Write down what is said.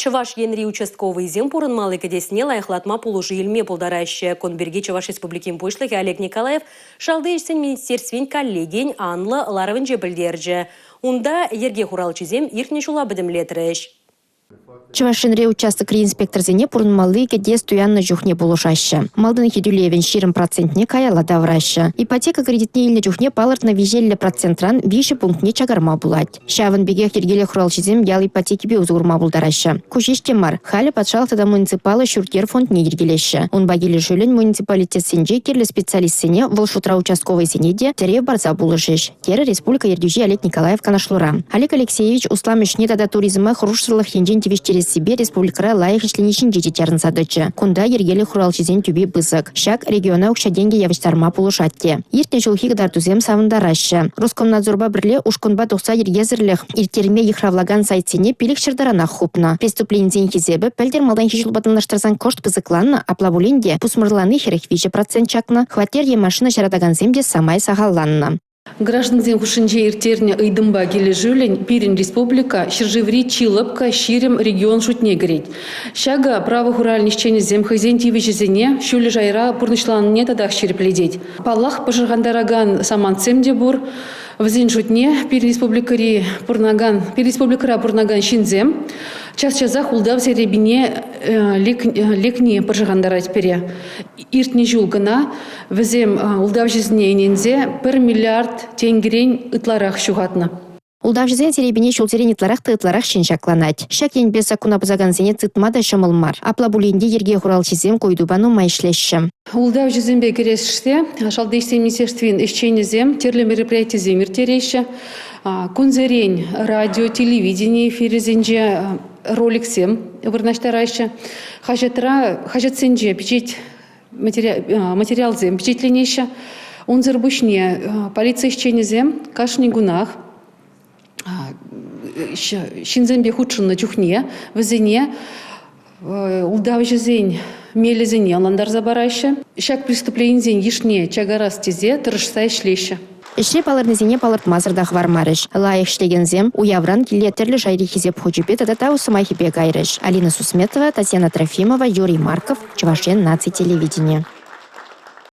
Чуваш енри участковый зем пурынмалы кедесне лайхлатма пулужи илме пулдараще. Конберге Чуваш республикин пушлыхи Олег Николаев шалдыйшсен министерствен коллегень Анла Ларовын жепілдерже. Унда ерге хуралчызем иртне шула бідімлетіріш. Чувашинре участок реинспекторзене пурынмалы кедес туянны жухне болушаще. Малдын хидюлевен ширым процентне каяла давраще. Ипотека кредитне илне жухне палыртна вижелле процентран више пунктне чагарма булать. Шавын бегех ергеле хуралчызем ял ипотеки бе узгурма булдараще. Кушиште мар, халі патшалықтада муниципалы шуркер фондне ергелеші. Он багеле жөлін муниципалитет сенже керлі специалистсене волшутра участковый сенеде тере барза булышеш. Кері республика ердюжи Олег Николаев канашлура. Олег Алексеевич усламешне тада туризма хрушсырлых хенжен через себе республикара лайық ішленешін жететерін садычы. Кунда ергелі хуралчызен түбе бызык. Шак региона ұқша денге явыштарма пулышатте. Иртне жылхи гдартузем савындарашы. Роскомнадзорба бірле ушкунба тұқса ергезірліх иртерме ихравлаган сайтсене пелік шырдарана хупна. Преступлензен хизебі пәлдер малдан хижылбатынлаштырзан кошт бызыкланна аплабуленде пусмырланы херек виже процент чакна. Хватер е машина шарадаган земде самай сағалланна. Гражданзен хушинче иртерне ыйдымба келе жүлен пирин республика шыржыври чилыпка ширим регион шутне греть. Шага право хуральнищене земхайзен тивичезене шуле жайра пурнышланне тадах ширипледеть. Паллах пожаргандараган саманцемде бур взин шутне пир республикара пурнаган шинзем. Час-чаза хулдав серебине лекне пожаргандарать пере. Иртне жулгана взем улдав жизне инензе 1 миллиард тенгерен ытларах шугатна. Улдавжызен серебине шултерен итларах тытларах шиншакланать. Шак ен бес акуна базаган зене цитмада шамылмар. Аплабулинде ерге хуралчызем койдубану майшлешші. Улдавжызембе кересште, шалдейште министерствен ишченезем, терле мероприятие земир тереща, кунзерень, радио, телевидение, эфирезенже, роликсем, вырнаштарайша, хажатсенже, печать материал зем, впечатленеща, унзербушне, полиция ишченезем, кашни гунах, шинзембе худшынна чухне, везене, улдавжызень, мелезене, ландар забарайша, шак преступлензень ешне, чагарас тезе, тырышса ишлеща. Ишре палырнезене палыртмазырдах вармарыш. Лайық штегензем уявран келетерлі жайри хизеп хучупе тадата усымахипе гайрыш. Алина Сусметова, Татьяна Трофимова, Юрий Марков, Чувашен наци телевидение.